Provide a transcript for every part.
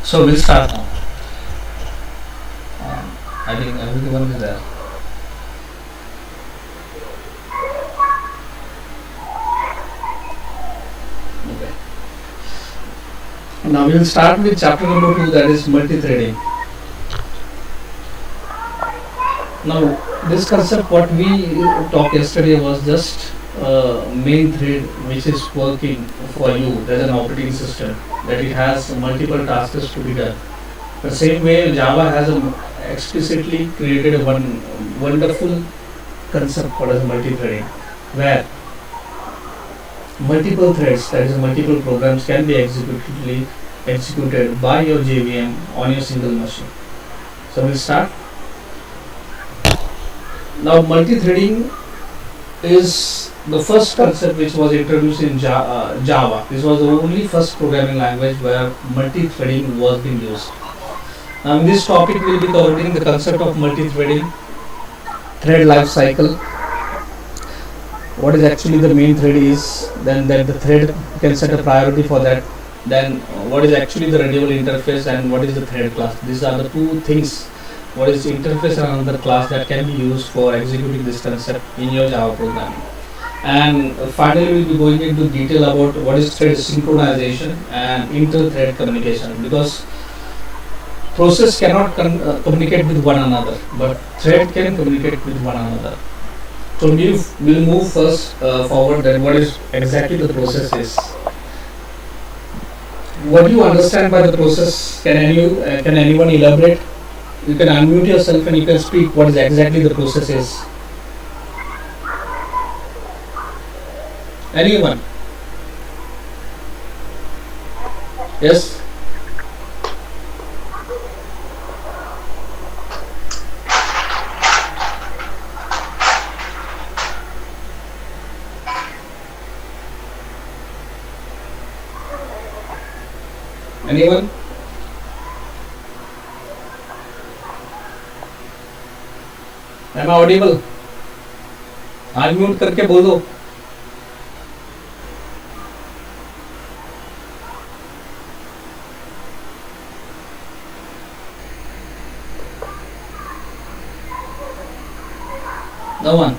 So we'll start now. I think everyone is there. Okay. Now we'll start with chapter number 2, that is multi-threading. Now this concept what we talked yesterday was just main thread which is working for you. There's an operating system that it has multiple tasks to be done. The same way Java has explicitly created a one wonderful concept called as multi-threading, where multiple threads, that is multiple programs, can be executed by your JVM on your single machine. So we'll start. Now multi-threading is the first concept which was introduced in Java. This was the only first programming language where multi-threading was being used. Now in this topic we will be covering the concept of multi-threading, thread life cycle, what is actually the main thread is, then that the thread can set a priority for that, then what is actually the readable interface and what is the thread class. These are the two things, what is interface and another class, that can be used for executing this concept in your Java programming. And finally we will be going into detail about what is thread synchronization and inter-thread communication, because process cannot communicate with one another, but thread can communicate with one another. So we'll move first forward, then what is exactly the process is. What do you understand by the process? Can anyone elaborate? You can unmute yourself and you can speak what is exactly the process is. Anyone? Yes? Anyone? Am I audible? Unmute करके बोलो. No one.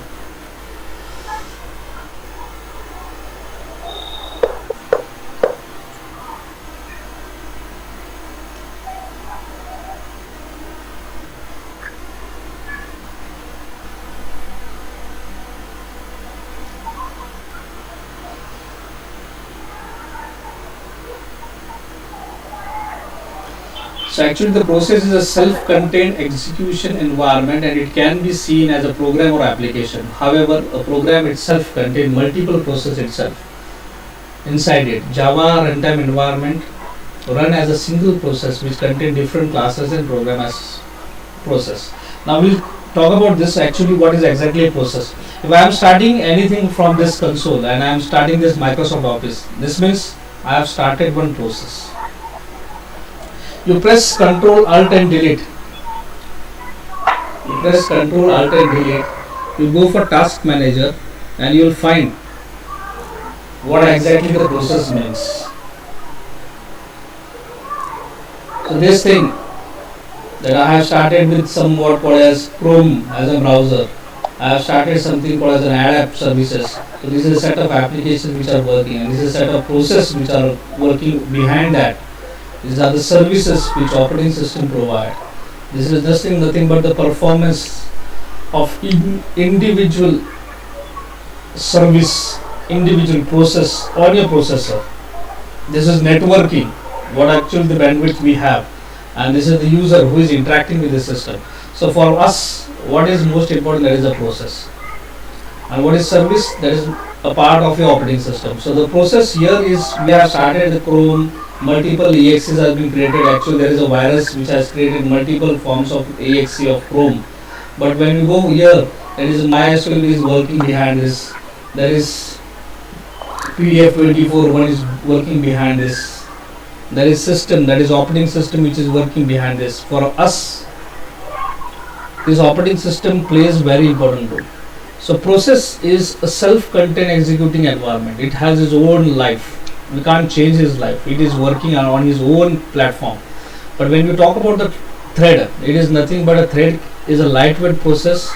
So actually the process is a self-contained execution environment and it can be seen as a program or application. However, a program itself contains multiple processes itself inside it. Java runtime environment run as a single process which contains different classes and program as process. Now we'll talk about this actually what is exactly a process. If I am starting anything from this console and I am starting this Microsoft Office, this means I have started one process. You press Ctrl Alt and Delete. You press Ctrl Alt and Delete. You go for Task Manager and you will find what exactly the process means. So this thing that I have started with somewhat called as Chrome as a browser. I have started something called as an app services. So this is a set of applications which are working and this is a set of processes which are working behind that. These are the services which operating system provide. This is just nothing but the performance of individual service, individual process on your processor. This is networking, what actually the bandwidth we have, and this is the user who is interacting with the system. So for us, what is most important, that is the process. And what is service, that is a part of your operating system. So the process here is we have started the Chrome. Multiple EXEs have been created. Actually there is a virus which has created multiple forms of EXE of Chrome. But when you go here, there is MySQL is working behind this. There is PDF24 one is working behind this. There is system, that is operating system which is working behind this. For us, this operating system plays very important role. So process is a self-contained executing environment. It has its own life. We can't change his life. It is working on his own platform. But when you talk about the thread, it is nothing but a thread is a lightweight process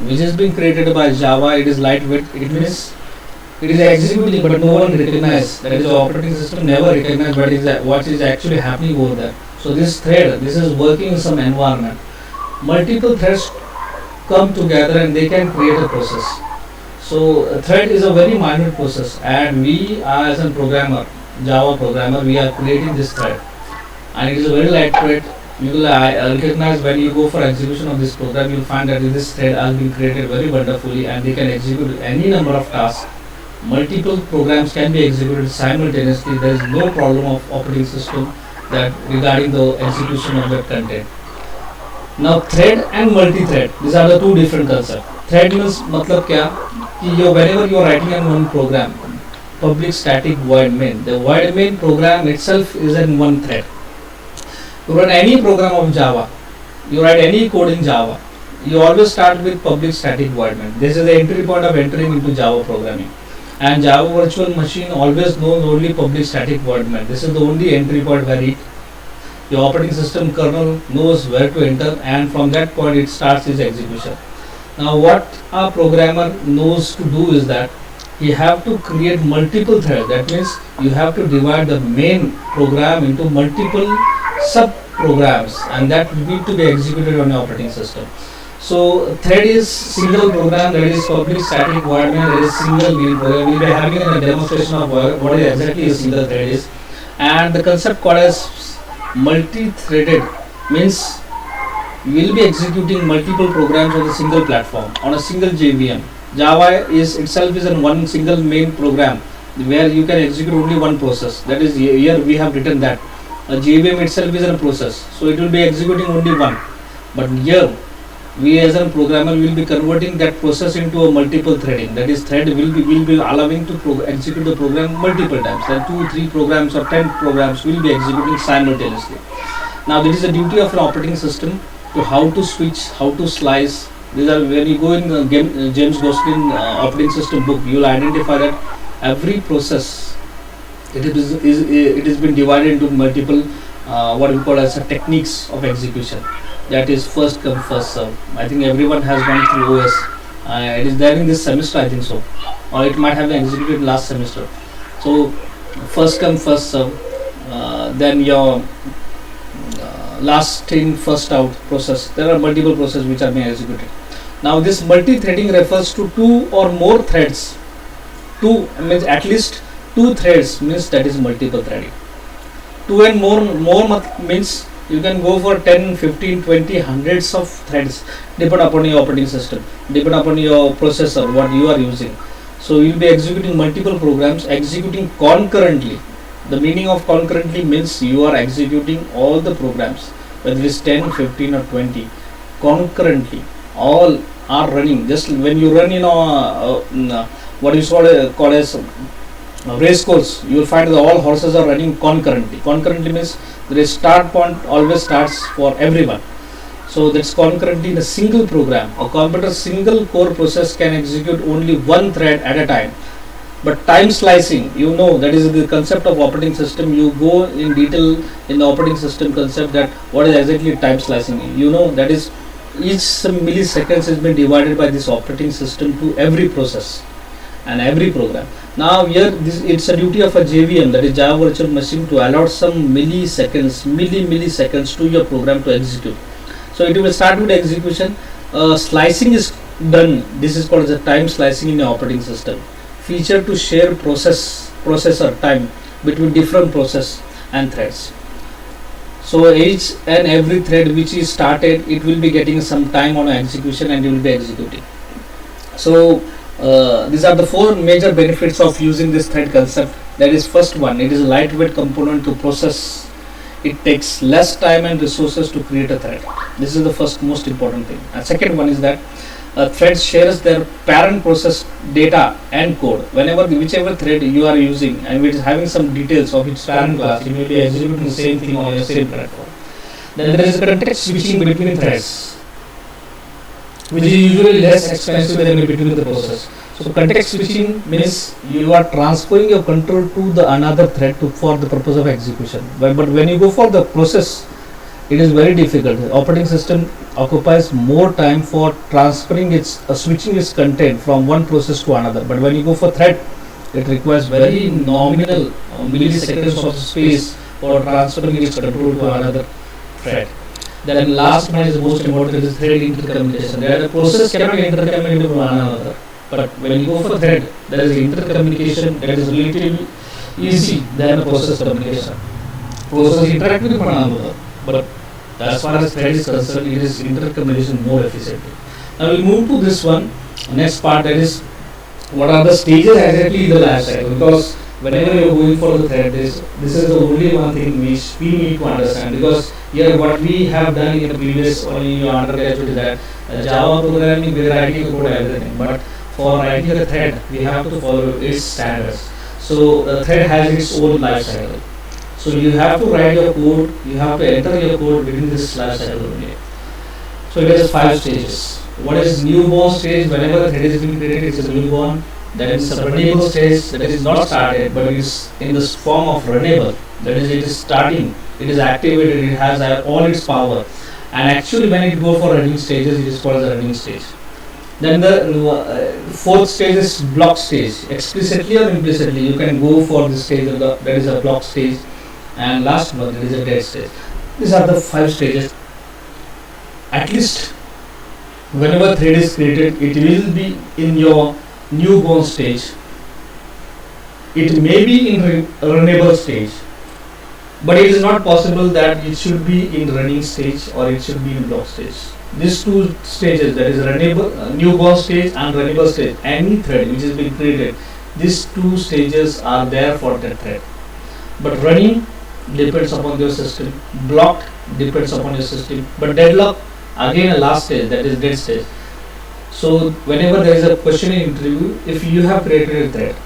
which is being created by Java. It is lightweight. It means it is executing, but no one recognizes. That is, the operating system never recognizes what is actually happening over there. So this thread, this is working in some environment. Multiple threads come together and they can create a process. So a thread is a very minor process, and we as a programmer, Java programmer, we are creating this thread, and it is very lightweight. You will recognize when you go for execution of this program, you will find that this thread has been created very wonderfully, and they can execute any number of tasks. Multiple programs can be executed simultaneously. There is no problem of operating system that regarding the execution of that content. Now thread and multi-thread, these are the two different concepts. Thread means मतलब क्या कि whenever you are writing in one program, public static void main, the void main program itself is in one thread. You run any program of Java, you write any code in Java, you always start with public static void main. This is the entry point of entering into Java programming. And Java virtual machine always knows only public static void main. This is the only entry point where your operating system kernel knows where to enter, and from that point it starts its execution. Now what a programmer knows to do is that you have to create multiple threads. That means you have to divide the main program into multiple sub programs, and that need to be executed on your operating system. So thread is single program, that is public static void main, that is single main program. We will be having a demonstration of what is exactly a single thread is, and the concept called as multi-threaded means you will be executing multiple programs on a single platform, on a single JVM. Java is itself is in one single main program where you can execute only one process. That is, here we have written that a JVM itself is a process, so it will be executing only one. But here we as a programmer will be converting that process into a multiple threading. That is, thread will be allowing to execute the program multiple times. Then 2, 3 programs or 10 programs will be executing simultaneously. Now this is the duty of an operating system, to how to switch, how to slice. These are, when you go in James Gosling operating system book, you will identify that every process it is been divided into multiple what we call as techniques of execution. That is first come first serve. I think everyone has gone through OS. It is there in this semester, I think so, or it might have been executed last semester. So first come first serve, then your last in first out process. There are multiple processes which are being executed. Now this multi-threading refers to 2 or more threads. 2 means at least 2 threads, means that is multiple threading. 2 and more means you can go for 10, 15, 20, hundreds of threads, depend upon your operating system, depend upon your processor, what you are using. So you will be executing multiple programs, executing concurrently. The meaning of concurrently means you are executing all the programs, whether it is 10, 15 or 20, concurrently. All are running. Just when you run what is called as race course, you will find that all horses are running concurrently. Concurrently means the start point always starts for everyone. So that's concurrently in a single program. A computer single core process can execute only one thread at a time. But time slicing, you know, that is the concept of operating system. You go in detail in the operating system concept, that what is exactly time slicing. You know, that is each milliseconds has been divided by this operating system to every process and every program. Now here it's a duty of a JVM, that is Java Virtual Machine, to allot some milliseconds to your program to execute. So it will start with execution. Slicing is done. This is called as a time slicing in your operating system. Feature to share processor time between different process and threads. So each and every thread which is started, it will be getting some time on execution and you will be executing. So these are the 4 major benefits of using this thread concept. That is, first one, it is a lightweight component to process. It takes less time and resources to create a thread. This is the first most important thing. And second one is that a thread shares their parent process data and code. Whichever thread you are using and it is having some details of its parent class, you may be executing the same thing on your same platform. Then there is a context switching between threads, which is usually less expensive than between the process. So context switching means you are transferring your control to the another thread for the purpose of execution. But when you go for the process, it is very difficult. The operating system occupies more time for transferring its switching its content from one process to another. But when you go for thread, it requires very nominal milliseconds of space for transferring its control to another thread. Then last one is most important, is thread intercommunication. There the process cannot intercommunicate with one another. But when you go for thread, there is intercommunication that is relatively easy than a process communication. Process interact with one another, but as far as thread is concerned, it is intercommunication more efficiently. Now we move to this one, next part, that is what are the stages exactly in the life cycle. Because whenever you are going for the thread, this is the only one thing which we need to understand. Because here what we have done in the previous or in your undergraduate is that Java programming, we are writing code everything, but for writing a thread, we have to follow its standards. So the thread has its own life cycle. So you have to write your code, you have to enter your code within this life cycle only. So it has 5 stages. What is newborn stage? Whenever a thread is being created, it is a newborn. Then it is a runnable stage, that is not started, but it is in this form of runnable. That is, it is starting, it is activated, it has all its power. And actually when it go for running stages, it is called the running stage. Then the fourth stage is block stage. Explicitly or implicitly, you can go for this stage, that is a block stage. And last one, that is a dead stage. These are the 5 stages. At least whenever thread is created, it will be in your newborn stage. It may be in runnable stage, but it is not possible that it should be in running stage or it should be in block stage. These 2 stages, that is runnable, newborn stage and runnable stage, any thread which is being created, these 2 stages are there for that thread. But running depends upon your system, blocked depends upon your system, but deadlock again a last stage, that is dead stage. So whenever there is a question in interview, if you have created a thread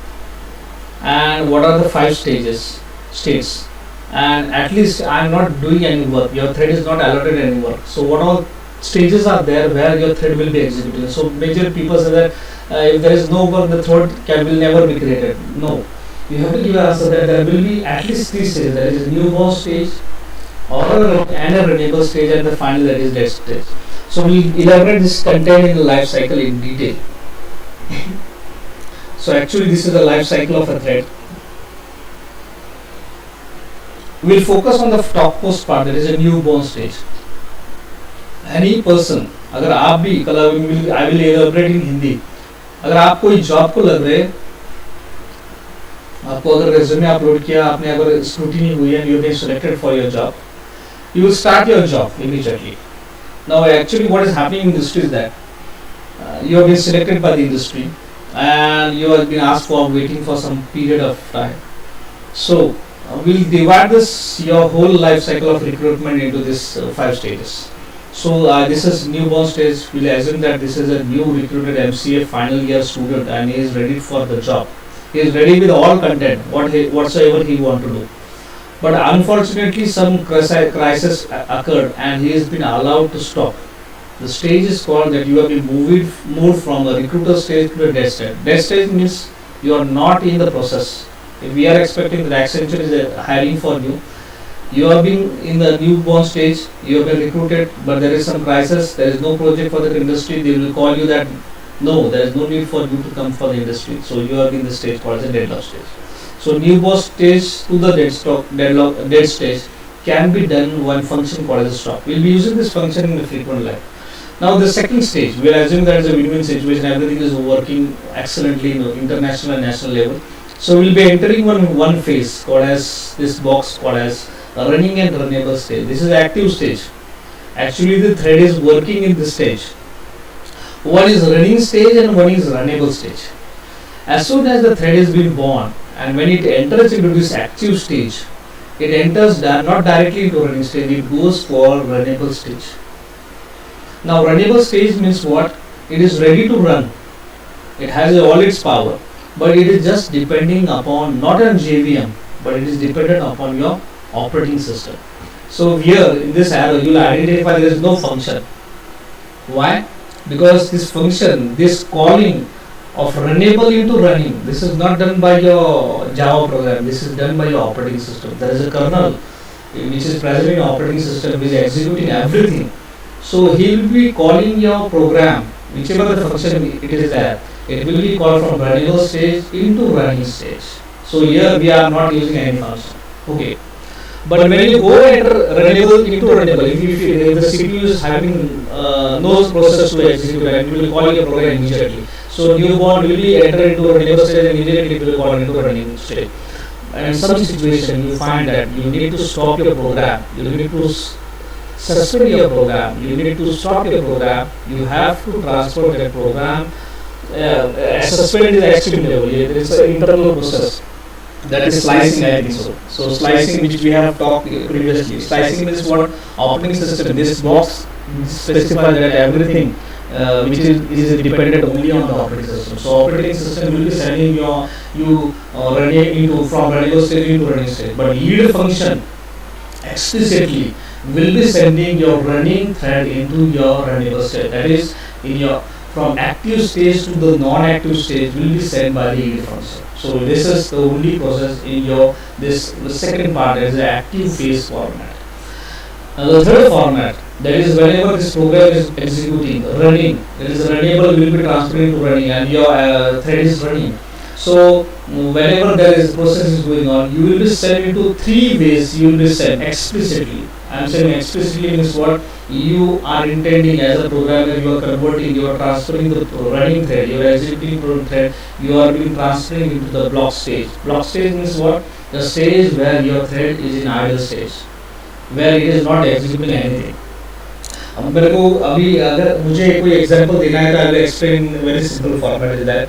and what are the 5 states, and at least I am not doing any work, your thread is not allotted any work, so what all stages are there where your thread will be executed? So major people say that if there is no work, the thread will never be created. No, you have to give an answer that there will be at least 3 stages, that is newborn stage or and a runnable stage, and the final, that is dead stage. So we will elaborate this content in the life cycle in detail. So actually this is the life cycle of a thread. We will focus on the topmost part, that is a newborn stage. Any person, अगर आप भी कल I will elaborate in Hindi, अगर आप कोई job को लग रहे, आपको अगर रेज्यूमे अपलोड किया, आपने अगर स्क्रूटिनी हुई and you have been selected for your job, you will start your job immediately. Now actually what is happening in industry is that you have been selected by the industry and you have been asked for waiting for some period of time. So we'll divide this your whole life cycle of recruitment into this 5 stages. So this is newborn stage. We'll assume that this is a new recruited MCA final year student and he is ready for the job. He is ready with all content, whatsoever he want to do. But unfortunately some crisis occurred and he has been allowed to stop. The stage is called that you have been moved from the recruiter stage to the dead stage. Dead stage means you are not in the process. If we are expecting that Accenture is hiring for you, you have been in the newborn stage, you have been recruited, but there is some crisis, there is no project for the industry, they will call you that no, there is no need for you to come for the industry. So you are in the stage called the deadlock stage. So newborn stage to the dead stage can be done one function called as a stop. We will be using this function in the frequent life. Now the second stage, we are assuming that is a win-win situation, everything is working excellently in international and national level. So we will be entering one phase called as this box called as running and runnable stage. This is active stage. Actually the thread is working in this stage. One is running stage and one is runnable stage. As soon as the thread is being born and when it enters into this active stage, it enters not directly into running stage, it goes for runnable stage. Now runnable stage means what? It is ready to run. It has all its power, but it is just depending upon not on JVM, but it is dependent upon your operating system. So here in this arrow you will identify there is no function. Why? Because this function, this calling of runnable into running, this is not done by your Java program, this is done by your operating system. There is a kernel which is present in operating system, is executing everything. So he will be calling your program, whichever the function it is there, it will be called from runnable stage into running stage. So here we are not using any function. Okay. But when you go enter runnable into runnable, if the CPU is having no process to execute, and it will call your program immediately. So newborn will be enter into runnable stage and immediately it will call into running stage. And in some situation you find that you need to stop your program, you need to suspend your program, you need to stop your program, you have to transfer that program. Suspend is extreme level, there is an internal process. That is slicing, I think so. So slicing, which we have talked previously. Slicing is what operating system. This box specifies that everything which is dependent only on the operating system. So operating system will be sending you running into from running stage into running stage. But yield function explicitly will be sending your running thread into your runnable state. That is in your from active stage to the non-active stage will be sent by the yield function. So this is the only process in your the second part is the active phase format. The third format, that is whenever this program is executing, running, there is a runnable will be transferring to running and your thread is running. So whenever there is process is going on, you will be sent into three ways. You will be sent explicitly. I am saying explicitly means what you are intending as a programmer. You are converting, you are transferring the running thread, you are executing program thread, you are being transferring into the block stage. Block stage means what? The stage where your thread is in idle stage, where it is not executing anything. अब मेरे को अभी अगर मुझे कोई example देना है तो I will explain very simple format is that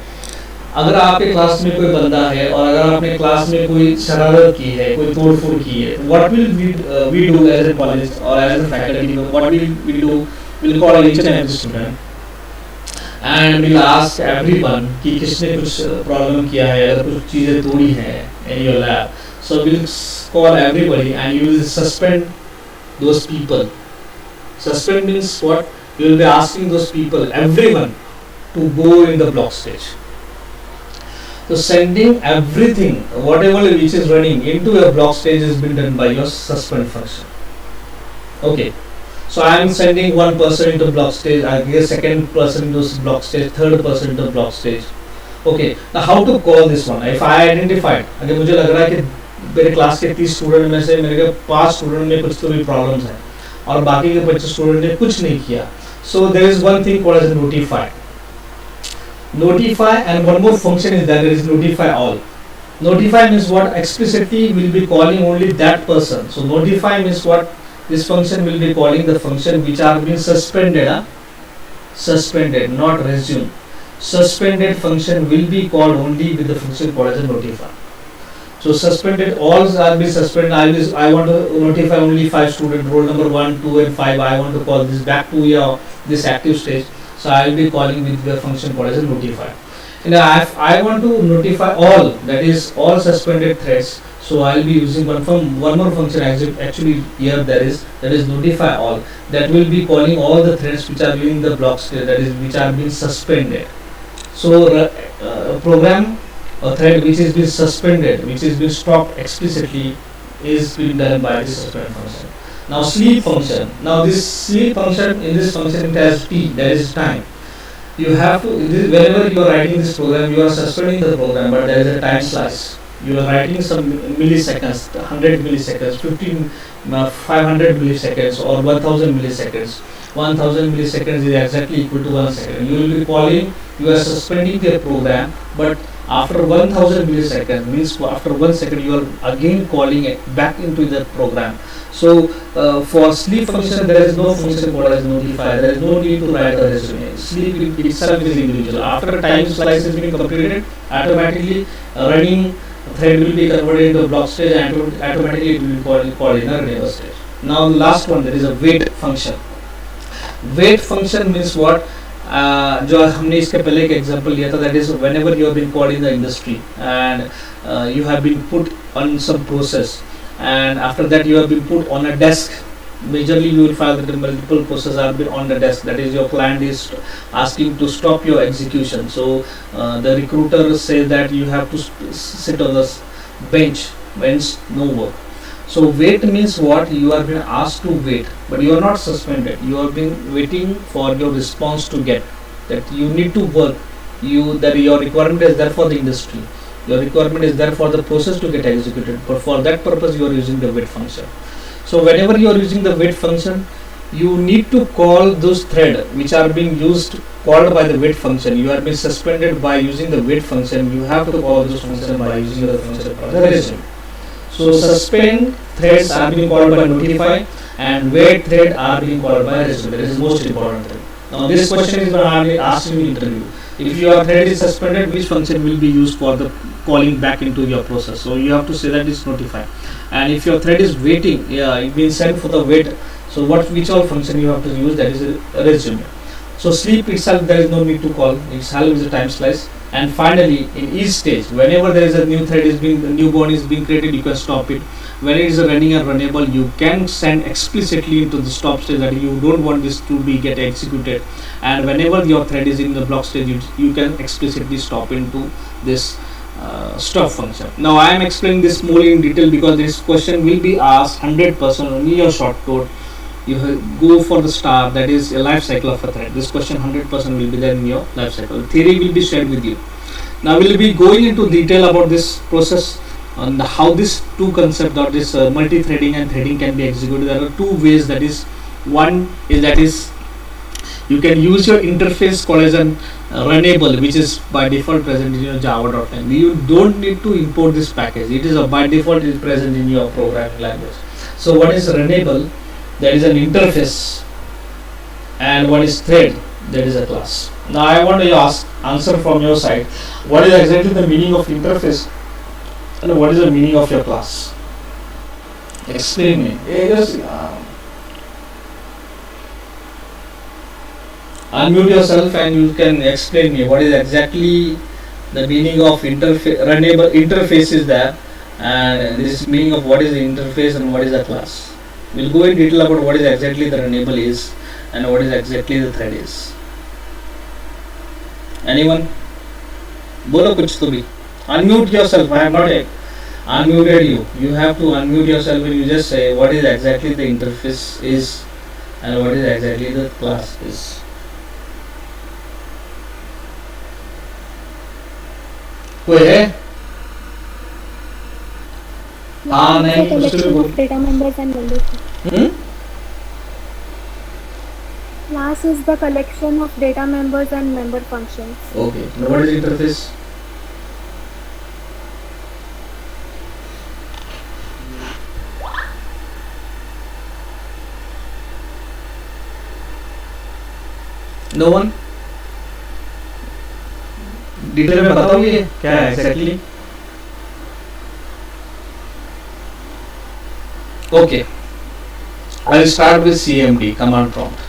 अगर आपके क्लास में कोई बंदा है और अगर आपने क्लास में कोई शरारत की है, कोई तोड़फोड़ की है, what will we do as a college और as a faculty, what will we do, will call each and every student and will ask everyone कि किसने कुछ प्रॉब्लम किया है, अगर कुछ चीज़ें तोड़ी हैं in your lab. So will call everybody and you will suspend those people. Suspend means what? You will be asking those people, everyone, to go in the block stage. So sending everything, whatever which is running into a block stage is been done by your suspend function. Okay. So I am sending one person into block stage, I get second person into block stage, third person into block stage. Okay. Now how to call this one? If I identified, अगर मुझे लग रहा है कि मेरे class के 30 student में से मेरे 5 स्टूडेंट में कुछ तो भी प्रॉब्लम्स हैं और बाकी के 25 स्टूडेंट ने कुछ नहीं किया. So there is one thing called as notify. Notify, and one more function is that there is notify all. Notify means what? Explicitly will be calling only that person. So notify means what? This function will be calling the function which are being suspended. Suspended, not resume. Suspended function will be called only with the function called as a notify. So suspended, all are be suspended. I want to notify only 5 students, roll number 1, 2 and 5. I want to call this back to your this active stage. So I will be calling with the function called as a notify. And if I want to notify all, that is all suspended threads. So I will be using one more function. Actually here that is notify all. That will be calling all the threads which are within the block stage. That is which are being suspended. So program a thread which is being suspended, which is being stopped explicitly, is being done by this suspend function. Now sleep function. Now this sleep function, in this function it has t, that is time. You have to, whenever you are writing this program, you are suspending the program, but there is a time slice. You are writing some milliseconds, 100 milliseconds, 500 milliseconds or 1000 milliseconds. 1000 milliseconds is exactly equal to 1 second. You will be calling, you are suspending the program, but after 1000 milliseconds means after 1 second you are again calling it back into the program. So for sleep function there is no function called as notify. There is no need to write a resume. Sleep itself is individual. After time slice has been completed, automatically running thread will be converted into block stage and automatically it will be called in a runnable stage. Now the last one, there is a wait function. Wait function means what? जो हमने इसके पहले एक example लिया था, that is whenever you have been called in the industry and you have been put on some process and after that you have been put on a desk. Majorly you will find that multiple processes are been on the desk. That is your client is asking to stop your execution. So the recruiter says that you have to sit on the bench, no work. So wait means what? You are being asked to wait, but you are not suspended. You are being waiting for your response to get. That you need to work. You that your requirement is there for the industry. Your requirement is there for the process to get executed. But for that purpose, you are using the wait function. So whenever you are using the wait function, you need to call those thread which are being used called by the wait function. You are being suspended by using the wait function. You have to call those function by using the function called the resume. So suspend threads are being called by notify, and wait thread are being called by resume. That is most important thing. Now this question is normally asked in the interview. If your thread is suspended, which function will be used for the calling back into your process? So you have to say that is notify. And if your thread is waiting, yeah, it means send for the wait. So which all function you have to use? That is a resume. So sleep itself, there is no need to call. Itself is a time slice. And finally, in each stage, whenever there is a new thread is being, a new bond is being created, you can stop it. When it is running and runnable, you can send explicitly into the stop stage that you don't want this to be get executed. And whenever your thread is in the block stage, you can explicitly stop into this stop function. Now I am explaining this more in detail because this question will be asked 100% only your short code. You go for the star, that is a life cycle of a thread. This question 100% will be there in your life cycle. Theory will be shared with you. Now we will be going into detail about this process and how this two concept or this multi-threading and threading can be executed. There are two ways. That is, one is that is you can use your interface called as an runnable, which is by default present in your java.lang. You don't need to import this package. It is by default is present in your programming language. So what is runnable? That is an interface, and what is thread? That is a class. Now I want to answer from your side. What is exactly the meaning of interface, and what is the meaning of your class? Explain me. Just unmute yourself and you can explain me what is exactly the meaning of runnable interface is there, and this meaning of what is the interface and what is the class. We'll go in detail about what is exactly the runnable is and what is exactly the thread is. Anyone? Bolo kuch to bhi. Unmute yourself. I have not unmuted you. You have to unmute yourself and you just say what is exactly the interface is and what is exactly the class is. कोई है? हाँ नहीं collection of data members and members. Class is the collection of data members and member functions. Okay. Now what is interface? No one? Detail में बताओगे क्या है exactly? Okay. I'll start with CMD command prompt.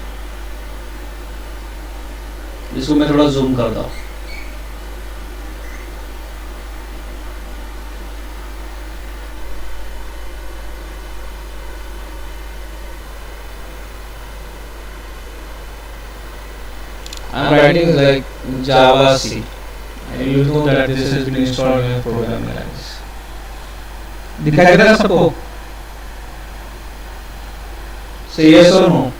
इसको मैं थोड़ा zoom करता हूँ. I'm writing like Java C. And you know that this has been installed in your programming language. दिखाई दे रहा है सबको? Say yes or no.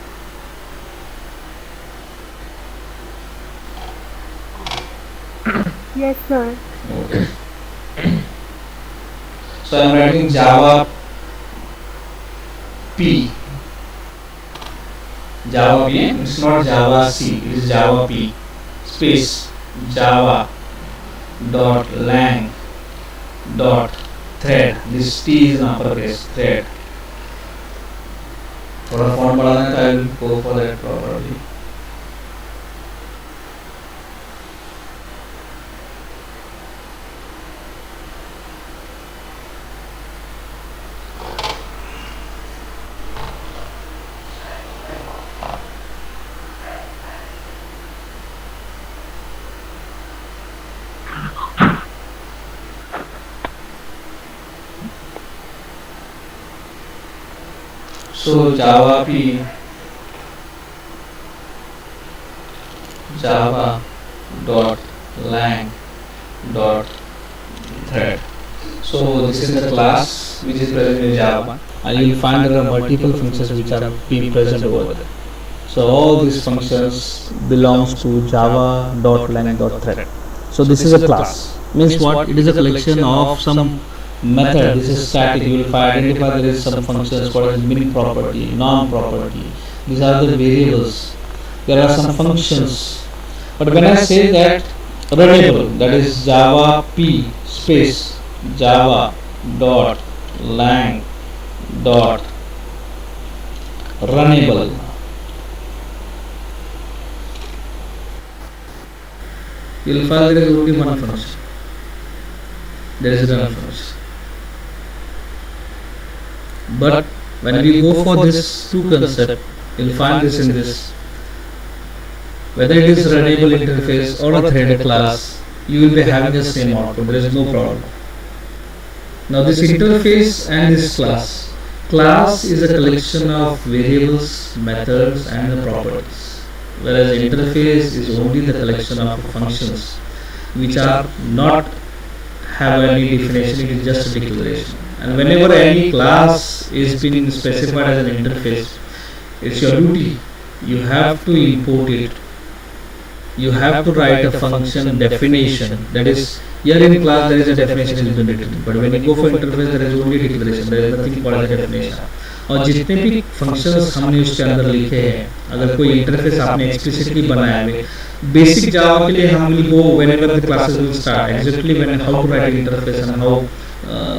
Yes, sir. Okay. So I am writing Java P. Java P. It's not Java C. It is Java P. Space Java dot lang dot thread. This T is in uppercase. Thread. थोड़ा font बढ़ाना है तो I will go for that properly. So Java P Java dot lang dot thread. So this is the class which is present in Java, and you will find there are multiple functions which are being present over there. So all these functions belongs to java.lang.thread. So this is a class. Means what? It is a collection of some method. This is static. You will identify there is some functions called as min property, non property. These are the variables. There are some functions. But when I say that runnable, that is java p space java dot lang dot runnable, you will find there is only one function. There is run function. But when we go for this two concept, you will find this in this. Whether it is runnable interface or a threaded class, you will be having the same output. There is no problem. Now this interface and this class is a collection of variables, methods and the properties, whereas interface is only the collection of functions which are not have any definition, it is just a declaration. And whenever any class is being specified as an interface, it's your duty, you have to import it, you have to write a function definition. That is, here in class there is a definition has been written, but when you go for interface there is only a declaration, there is nothing called as a definition. और जितने भी functions हमने उसके अंदर लिखे हैं, अगर कोई इंटरफेस आपने एक्सप्लिसिटली बनाया है, बेसिक जावा के लिए हम will go whenever the classes will start exactly when how to write interface and how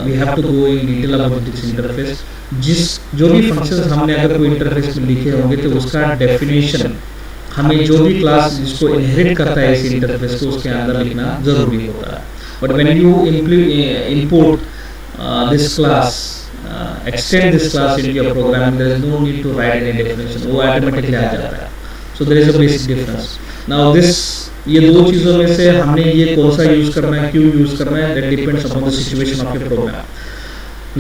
we have to go in detail about this interface. जिस जो भी फंक्शंस हमने अगर कोई इंटरफेस में लिखे होंगे तो उसका डेफिनेशन हमें जो भी क्लास जिसको इनहेरिट करता है इस इंटरफेस को उसके अंदर लिखना जरूरी होता है. But when you import this class, extend this class into your program, there is no need to write any definition, वो automatically आ जाता है. So there is a basic difference. Now this, ये दो चीज़ों में से हमने ये कौन सा यूज़ करना है, क्यों यूज़ करना है, that depends upon the situation of your program.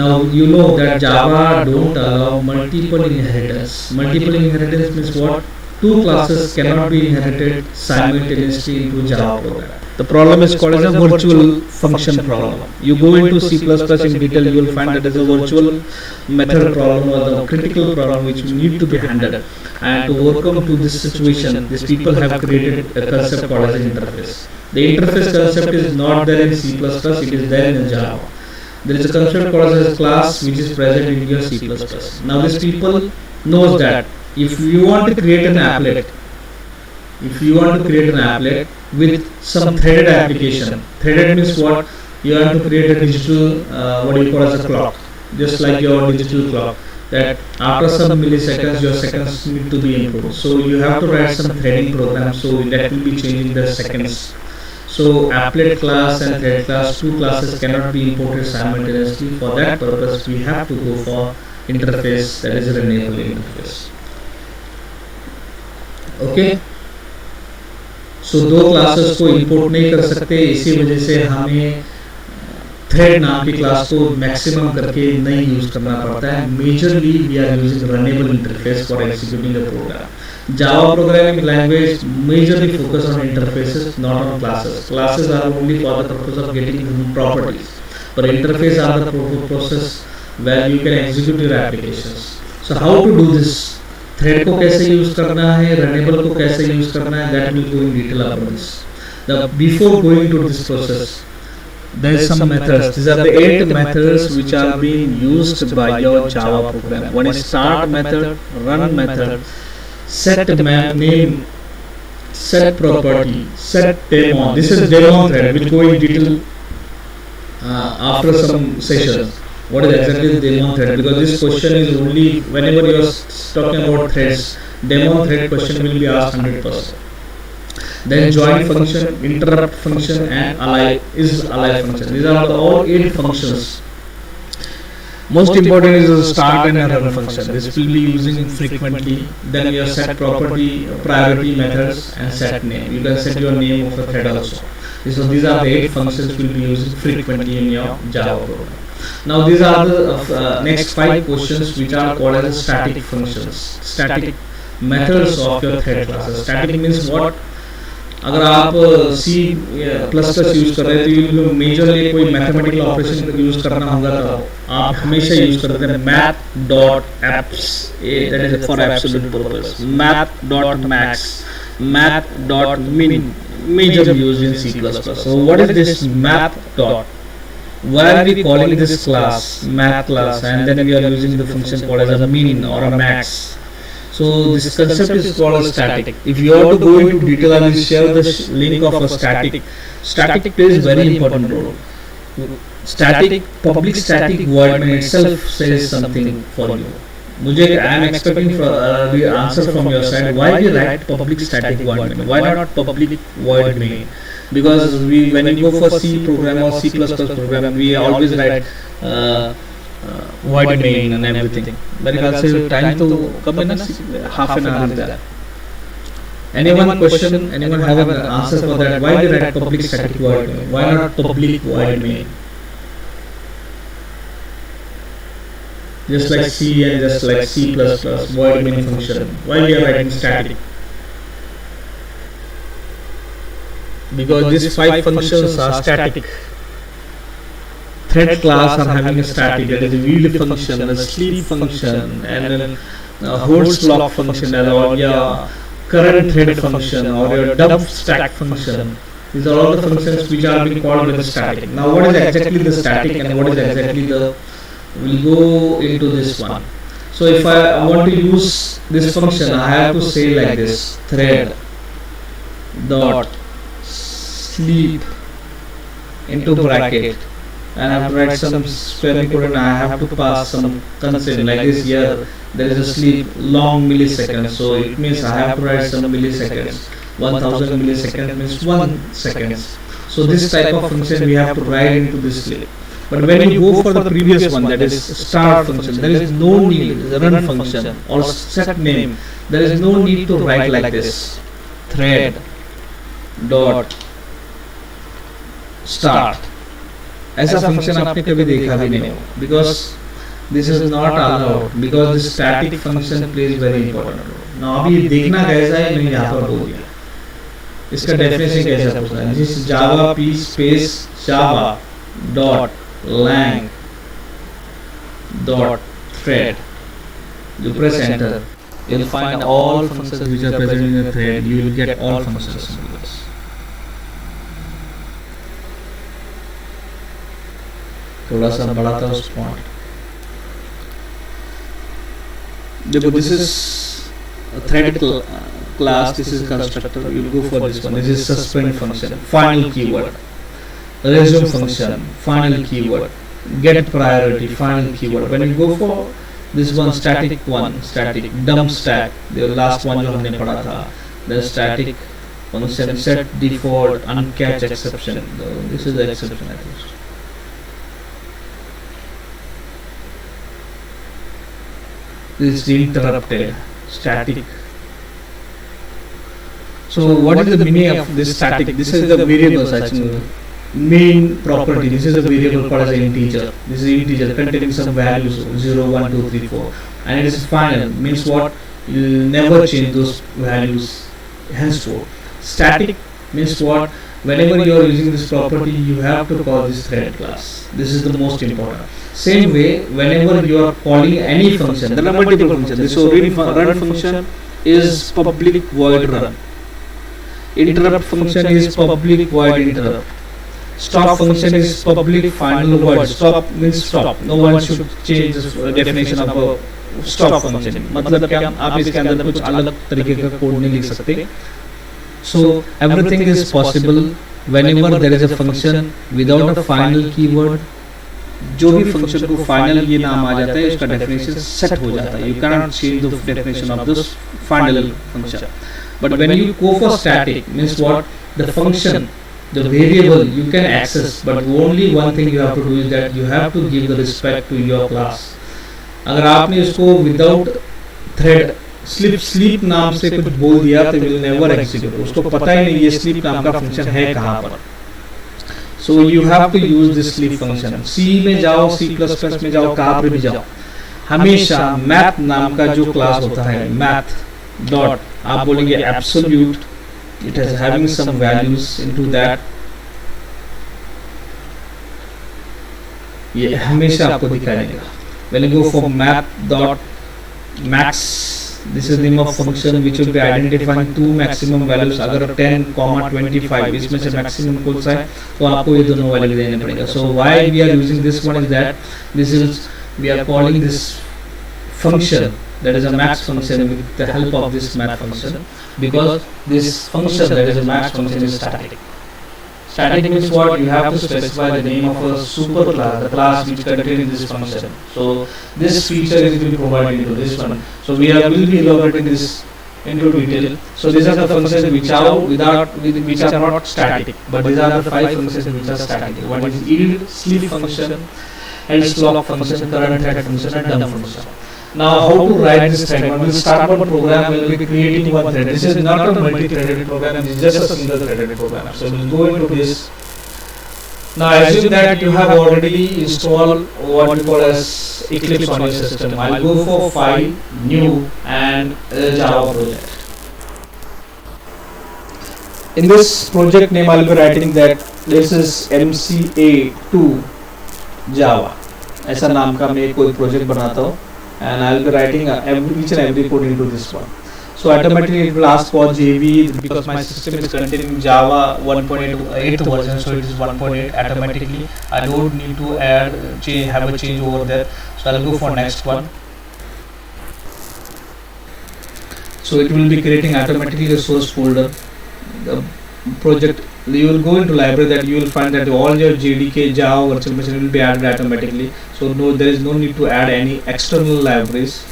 Now you know that Java don't allow multiple inheritance. Multiple inheritance means what? Two classes cannot be inherited simultaneously into Java program. The problem is called as a virtual function problem. You go into C++ in detail, you will find that there is a virtual method problem or the critical problem which need to be handled. And to overcome to this situation, these people have created a concept called as an interface. The interface concept is not there in C++, it is there in Java. There is a concept called as a class which is present in your C++. Now these people knows that if you want to create an applet, with some threaded application, threaded means what? You have to create a digital, what do you call as a clock, just like your digital clock, that after some milliseconds your seconds need to be improved. So you have to write some threading program, so that will be changing the seconds. So applet class and thread class, two classes cannot be imported simultaneously. For that purpose we have to go for interface, that is a runnable interface. Okay. So दो classes को import नहीं कर सकते, इसी वजह से हमें thread नाम की क्लास को मैक्सिमम करके नहीं यूज करना पड़ता है. Majorly we are using runnable interface for executing the program. Java programming language majorly focus on interfaces, not on classes. Classes are only for the purpose of getting properties, पर interface are the process where you can execute your applications. So how to do this? Thread को कैसे use करना है, runnable को कैसे use करना है, that will go in detail about this. Before going to this process, there is some methods. These are the 8 methods which are being used by your Java program. One is start method, run method, set name, set property, set daemon. This is daemon thread. We'll go in detail after some sessions. What is exactly the daemon thread? Because this question is only whenever you are talking about threads, daemon thread question will be asked 100%. Then join function, interrupt function, and ally function. These are all 8 functions. Most important is the start and run function. This will be using frequently. Then your set property, priority methods, and set name. You can set your name of a thread also. So these are the 8 functions we will be using frequently in your Java program. Now these are the next 5 questions which are called as static functions, static methods of your thread classes. Static means what? अगर आप C plus plus use कर रहे हैं तो majorly कोई mathematical operation use करना होगा तो आप हमेशा यूज करते हैं math dot apps, that is for absolute purpose, math dot max, math dot मिन, major used in C++. So what is this math dot? Why are we calling this class math class, and then we are using the function called as a min or a max? So this concept is called as static. If you have to go into detail, I will share the link of a static. Static plays very important role. Static, public static void main itself says something for you. मुझे I am expecting the answer from your side. Why we write public static void main? Why not public void main? Because when we go for C program or C++ program, we always write void main and everything. मेरे ख्याल से time तो कम है ना, half an hour is there. Anyone question? Anyone have an answer for that? Why we write public static void main? Why not public void main? Just like C and just like C++, void main function. Why we are writing static? Because these 5 functions are static. Thread class are having a static, that is a yield function, a sleep function, and then a holds block function, or your current thread function, or your dump stack function. These are all the functions which are being called with the static. Now what is exactly the static and what is exactly the, we'll go into this one. So if I want to use this function, I have to say like this: thread dot sleep into bracket, and I have to write some spherical code, and I have to pass some constraint like this. Here there is a sleep long milliseconds, so it means I have to write some milliseconds. 1000 milliseconds means 1 seconds. So this type of function we have to write into this sleep. But when you go for the previous one, that is start function, there is no need, run function or set name, there is no need to write like this: thread dot start. ऐसा function आपने कभी देखा भी नहीं, because this is not allowed, because the static function plays very important role. Now अभी देखना कैसा है, मैंने यहाँ पर बोल दिया, इसका definition कैसा पूछना है? This is Java p space Java dot lang dot thread. You press enter, you'll find all functions which are present in the thread. You will get all functions in this. थोड़ा सा बड़ा था उस point. देखो, this is a thread class, this is constructor. You'll go for this one. This is suspend function, final keyword. Resume function, final keyword. Get priority, final keyword. When you go for this one, static dump stack, the last one जो हमने पढ़ा था, the static function set default uncatch exception. This is the exception, I think. This is interrupted static. So what is the meaning of this static? This is the variables actually. Main property. This is a variable called as an integer. This is integer containing some values 0, 1, 2, 3, 4, and it is final. Means what? You will never change those values henceforth. Static means what? Whenever you are using this property, you have to call this thread class. This is the most important. Same way, whenever you are calling any function, there are multiple functions. So run function is public void run. Interrupt function is public void interrupt. Stop function is public final void. Stop means stop. No one should change the definition of a stop function. मतलब क्या, आप इसके अंदर कुछ अलग तरीके का code नहीं लिख सकते. So everything is possible whenever there is a function without a final keyword. जो भी फंक्शन को फाइनल ये नाम आ जाता है, उसका डेफिनेशन सेट हो जाता है. You cannot change the definition of this final function. But when you go for static means what? The function, the variable you can access, but only one thing you have to do is that you have to give the respect to your class. अगर आपने इसको without thread sleep नाम से कुछ बोल दिया तो will never execute. उसको पता ही नहीं ये sleep नाम का फंक्शन है कहाँ पर. So you have to use this sleep function. C में जाओ, C++ में जाओ, कहाँ पर भी जाओ, हमेशा math नाम का जो क्लास होता है, math डॉट, आप बोलेंगे absolute it is having some values into that, ये हमेशा आपको दिखाई देगा. When you go for math dot max, this is the name of function which will be identifying two maximum values. अगर 10, 25 इसमें से maximum कौन सा है तो आपको ये दोनों वैल्यू देने पड़ेगा. So why we are using this one is that this is we are calling this function, that is a max function, with the help of this math function, because this function, that is a max function, is static. Static means what? You have to specify the name of a super class, the class which contains this function. So this feature is to be provided into this one. So we will be elaborating this into detail. So these are the functions which are not static, but these are the 5 functions which are static. One is yield, sleep function, and slop function, current thread function, and dump function. Now how to write this thread? When we start one program, we will be creating one thread. This is not a multi-threaded program, it is just a single threaded program. So we will go into this. Now assume that you have already installed what we call as Eclipse on your system. I will go for File, New, and Java project. In this project name, I will be writing that this is MCA2 Java. ऐसा नाम का मैं कोई project बनाता हूँ, and I will be writing each and every code into this one. So automatically it will ask for JV, because my system is containing Java 1.8 version, so it is 1.8 automatically. I don't need to have a change over there. So I will go for next one. So it will be creating automatically the source folder, the project. You will go into library, that you will find that all your JDK Java virtual machine will be added automatically. So no, there is no need to add any external libraries.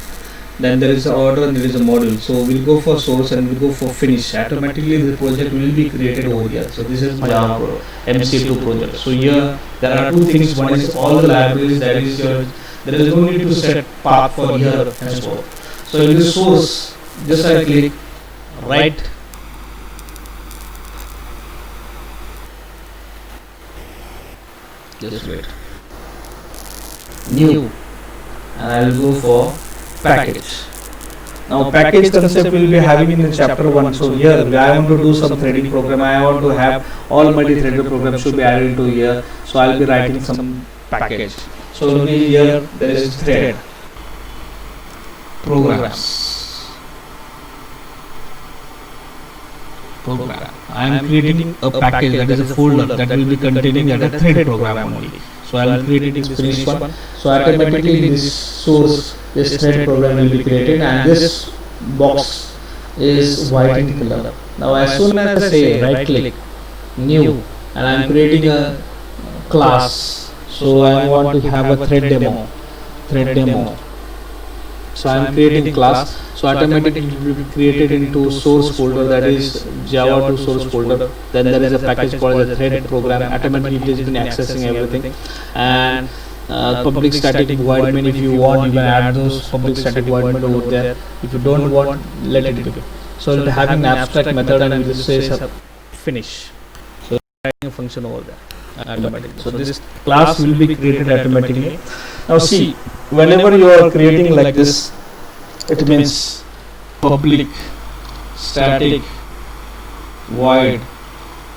Then there is an order and there is a module. So we'll go for source and we'll go for finish. Automatically the project will be created over here. So this is my Java MC2 project. So here there are two things. One is all the libraries, that is your, there is no need to set path for here and so on. So in this source, just I click write. Just wait. New, and I will go for package. Now package concept will be having in the chapter 1. So here I want to do some threading program. I want to have all multi-threaded programs should be added into here. So I will be writing some package. So only here there is thread programs. Program. I am creating a package, that is a folder that will be containing that a thread program only. So I will create this finish one. So automatically this source, this thread program will be created, and this box is white in color. Now as soon as I say right click new, and I am creating a class. So I want to have a thread demo. So I am creating class. So automatically it will be created into source folder, that is Java 2 source folder. Then there is a package called the thread program. Automatically it has been accessing everything. And public static void main, if you want you can add those public static void main over there. If you don't want, let it go. So it will having an abstract method, and this says finish. So writing a function over there automatically. So this class will be created automatically. Now see, whenever you are creating like this, it means public static void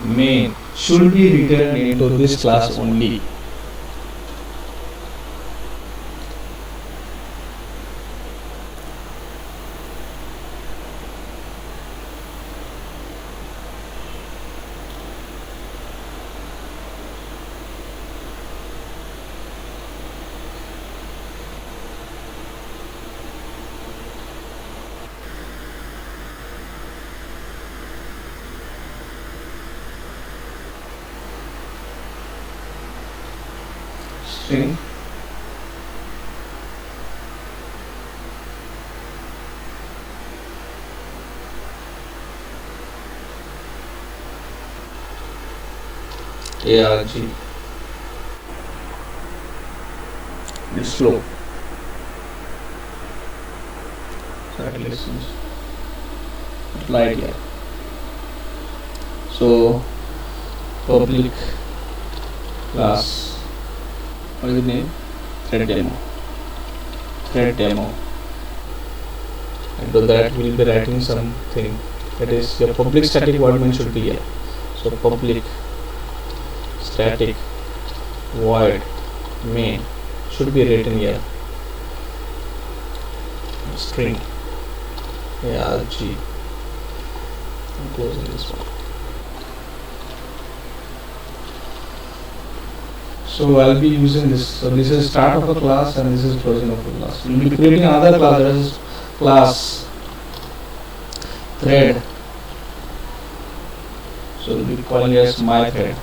main should be written into this class only. String ARG. It's slow. So at least applied here. So public class. What is the name? Thread demo. And to that we will be writing something That is, your public static void main should be here. So public static void main should be written here. String arg goes in this one. So I'll be using this. So this is start of a class and this is closing of a class. We'll be creating another class, that is class thread. So we'll be calling it as my thread.